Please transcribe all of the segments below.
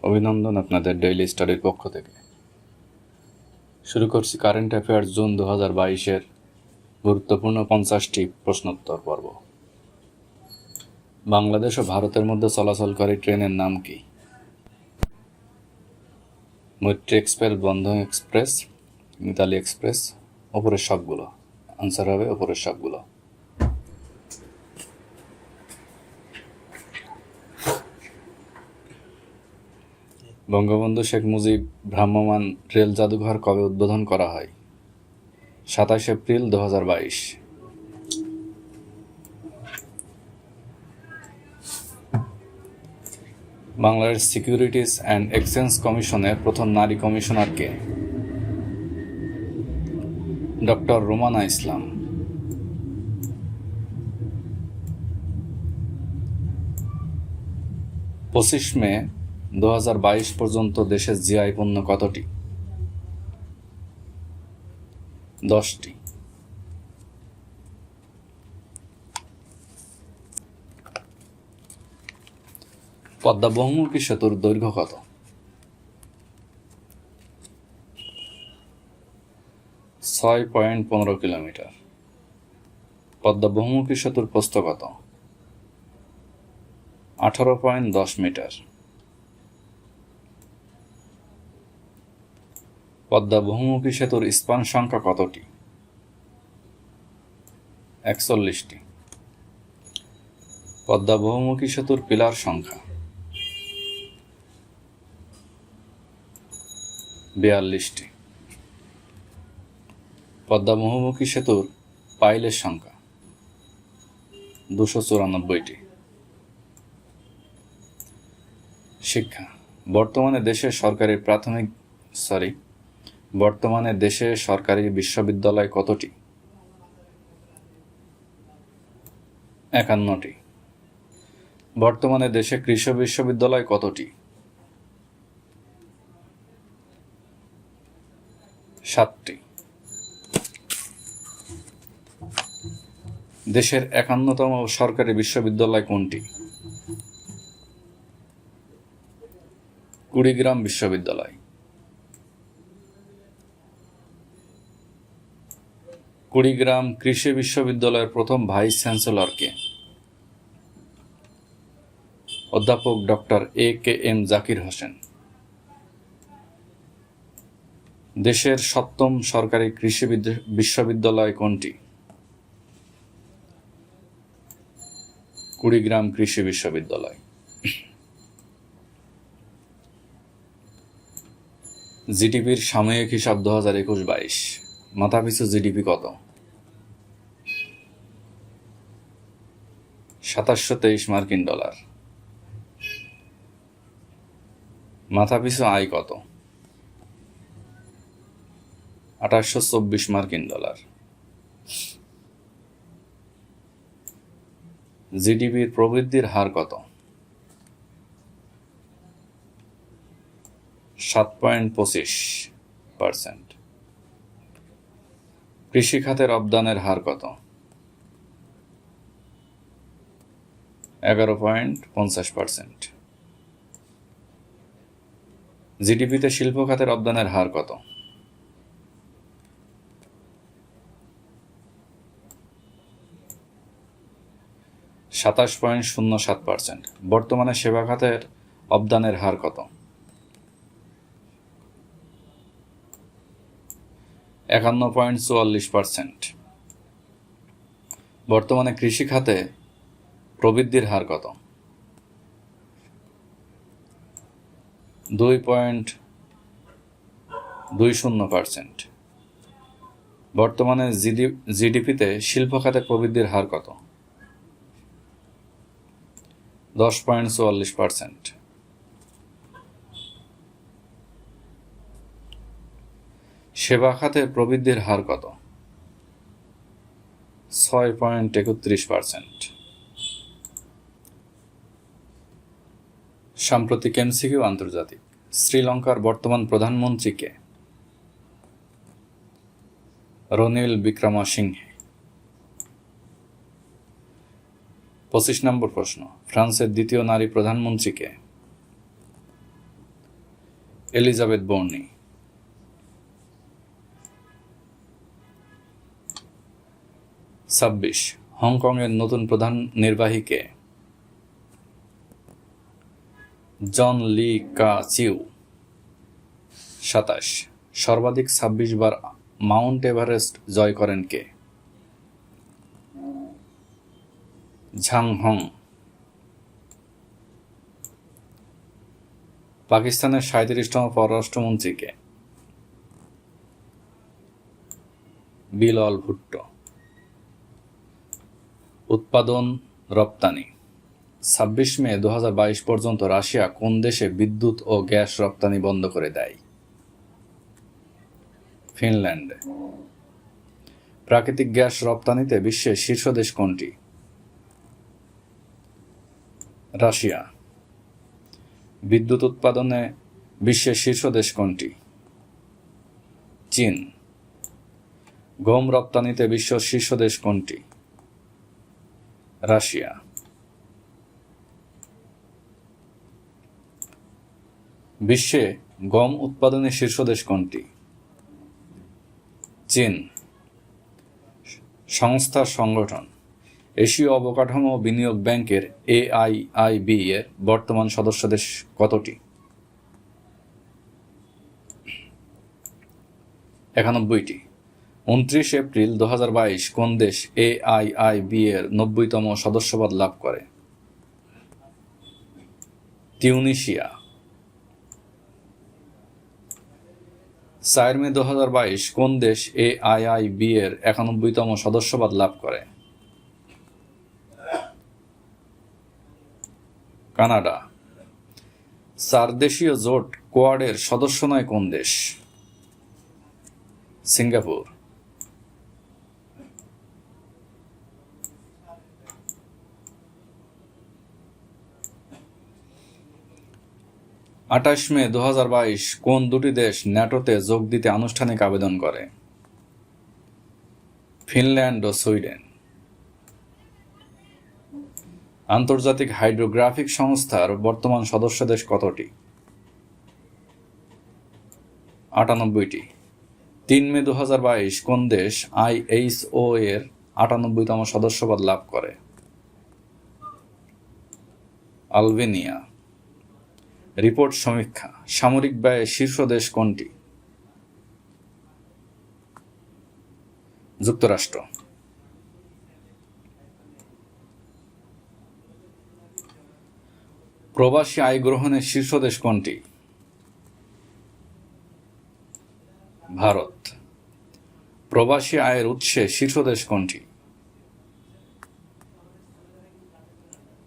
অভিনন্দন আপনাদের ডেইলি স্টাডির পক্ষ থেকে। শুরু করছি কারেন্ট অ্যাফেয়ার্স জুন 2022-এর গুরুত্বপূর্ণ 50টি প্রশ্নোত্তর পর্ব। বাংলাদেশ ও ভারতের মধ্যে চলাচলকারী ট্রেনের নাম কি? মৈত্রী এক্সপ্রেস, বন্ধন এক্সপ্রেস, মিতালি এক্সপ্রেস, ওপরের সবগুলো। আনসার হবে ওপরের সবগুলো। বঙ্গবন্ধু শেখ মুজিব ভ্রাম্যমাণ রেল জাদুঘর কবে উদ্বোধন করা হয়? 27 April 2022। Bangladesh securities and exchange কমিশনের প্রথম নারী কমিশনার কে? ডক্টর রোমানা ইসলাম। মে 2022 পর্যন্ত দেশে জিআই পণ্য কতটি? 10টি। পদ্মা বহুমুখী সেতুর দৈর্ঘ্য কত? 6.15 কিলোমিটার। পদ্মা বহুমুখী সেতুর প্রস্থ কত? 18.10 মিটার। পদ্মা বহুমুখী সেতুর স্পান সংখ্যা কতটি? 41টি। পদ্মা বহুমুখী সেতুর পিলার সংখ্যা? 42টি। পদ্মা বহুমুখী সেতুর পাইলের সংখ্যা? 294টি। শিক্ষা। বর্তমানে দেশে সরকারি বিশ্ববিদ্যালয় কতটি? 51টি। বর্তমানে দেশে কৃষি বিশ্ববিদ্যালয় কতটি? 7টি। দেশের 51তম সরকারি বিশ্ববিদ্যালয় কোনটি? কুড়িগ্রাম বিশ্ববিদ্যালয়। কুড়িগ্রাম কৃষি বিশ্ববিদ্যালয়ের প্রথম ভাইস চ্যান্সেলর কে? অধ্যাপক ডক্টর AKM জাকির হোসেন। দেশের 7ম সরকারি কৃষি বিশ্ববিদ্যালয় কোনটি? কুড়িগ্রাম কৃষি বিশ্ববিদ্যালয়। জিডিপির সাময়িক হিসাব 2021-22। মাথাপিছু জিডিপি কত? 2723 মার্কিন ডলার। মাথাপিছু আয় কত? 2824 মার্কিন ডলার। জিডিপির প্রবৃদ্ধির হার কত? 7.25%। কৃষি খাতে রপ্তানির হার কত? 11.50%। জিডিপিতে শিল্প খাতে রপ্তানির হার কত? 27.07%। বর্তমানে সেবা খাতের অবদানের হার কত? 51.44%। বর্তমানে কৃষি খাতে প্রবৃদ্ধির হার কত? 2.20%। বর্তমানে জিডিপিতে শিল্প খাতে প্রবৃদ্ধির হার কত? 10.44%। সেবা খাতে প্রবৃদ্ধির হার কত? 6.31%। সাম্প্রতিক এমসিকিউ আন্তর্জাতিক। শ্রীলঙ্কার বর্তমান প্রধানমন্ত্রী কে? রনিল বিক্রমাসিংহে। 25 নম্বর প্রশ্ন, ফ্রান্সের দ্বিতীয় নারী প্রধানমন্ত্রী কে? এলিজাবেথ বর্নি। 26 হংকংয়ের নতুন প্রধান নির্বাহী কে? জন লি কা চিউ। 27 সর্বাধিক 26 বার মাউন্ট এভারেস্ট জয় করেন কে? Zhang Hong. পাকিস্তানের 37তম পররাষ্ট্রমন্ত্রী কে? বিলাল ভুট্টো। উৎপাদন রপ্তানি। 26 মে 2022 পর্যন্ত রাশিয়া কোন দেশে বিদ্যুৎ ও গ্যাস রপ্তানি বন্ধ করে দেয়? ফিনল্যান্ড। প্রাকৃতিক গ্যাস রপ্তানিতে বিশ্বের শীর্ষ দেশ কোনটি? রাশিয়া। বিদ্যুৎ উৎপাদনে বিশ্বের শীর্ষ দেশ কোনটি? চীন। গম রপ্তানিতে বিশ্বের শীর্ষ দেশ কোনটি? রাশিয়া। বিশ্বে গম উৎপাদনে শীর্ষ দেশ কোনটি? চীন। সংস্থার সংগঠন। এশীয় অবকাঠামো বিনিয়োগ ব্যাংকের AIIB এর বর্তমান সদস্য দেশ কতটি? 91টি। 29 এপ্রিল 2022 কোন দেশ AIIB এর 90তম সদস্যপদ লাভ করে? তিউনিসিয়া। 4 মে 2022 কোন দেশ AIIB এর 91তম সদস্যপদ লাভ করে? কানাডা। 4 দেশীয় জোট কোয়াডের সদস্য নয় কোন দেশ? সিঙ্গাপুর। 28 মে 2022 কোন দুটি দেশ ন্যাটোতে যোগ দিতে আনুষ্ঠানিক আবেদন করে? ফিনল্যান্ড ও সুইডেন। আন্তর্জাতিক হাইড্রোগ্রাফিক সংস্থার বর্তমান সদস্য দেশ কতটি? 98টি। 3 মে 2022 কোন দেশ ISO এর 98তম সদস্যপদ লাভ করে? আলবেনিয়া। রিপোর্ট সমীক্ষা। সামরিক ব্যয়ে শীর্ষ দেশ কোনটি? যুক্তরাষ্ট্র। প্রবাসী আয় গ্রহণের শীর্ষ দেশ কোনটি? ভারত। প্রবাসী আয়ের উৎসে শীর্ষ দেশ কোনটি?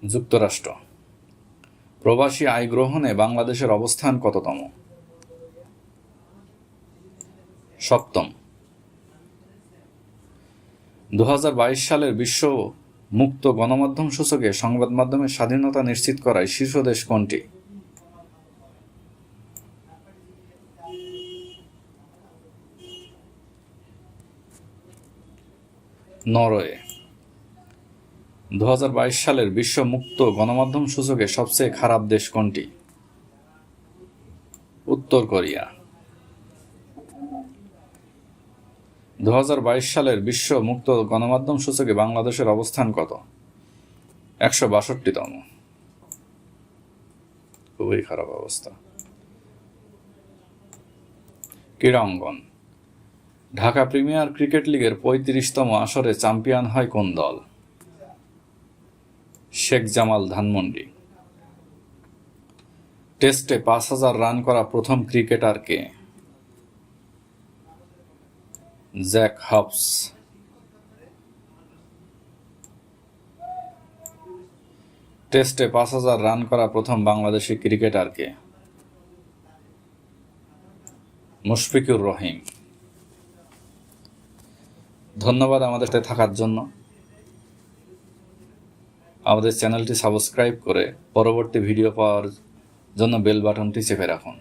যুক্তরাষ্ট্র। প্রবাসী আয় গ্রহণে বাংলাদেশের অবস্থান কততম? 7ম। 2022 সালের বিশ্ব মুক্ত গণমাধ্যম সূচকে সংবাদ মাধ্যমের স্বাধীনতা নিশ্চিত করায় শীর্ষ দেশ কোনটি? নরওয়ে। 2022 সালের বিশ্ব মুক্ত গণমাধ্যম সূচকে সবচেয়ে খারাপ দেশ কোনটি? উত্তর কোরিয়া। 2022 সালের বিশ্ব মুক্ত গণমাধ্যম সূচকে বাংলাদেশের অবস্থান কত? 162তম। খুবই খারাপ অবস্থা। ক্রীড়া অঙ্গন। ঢাকা প্রিমিয়ার ক্রিকেট লিগের 35তম আসরে চ্যাম্পিয়ন হয় কোন দল? শেখ জামাল ধানমন্ডি। টেস্টে 5000 রান করা প্রথম ক্রিকেটার কে? Jack Hobbes. টেস্টে 5000 রান করা প্রথম বাংলাদেশি ক্রিকেটার কে? মুশফিকুর রহিম। ধন্যবাদ আমাদের সাথে থাকার জন্য। আমাদের চ্যানেলটি সাবস্ক্রাইব করে পরবর্তী ভিডিও পাওয়ার জন্য বেল বাটনটি চেপে রাখুন।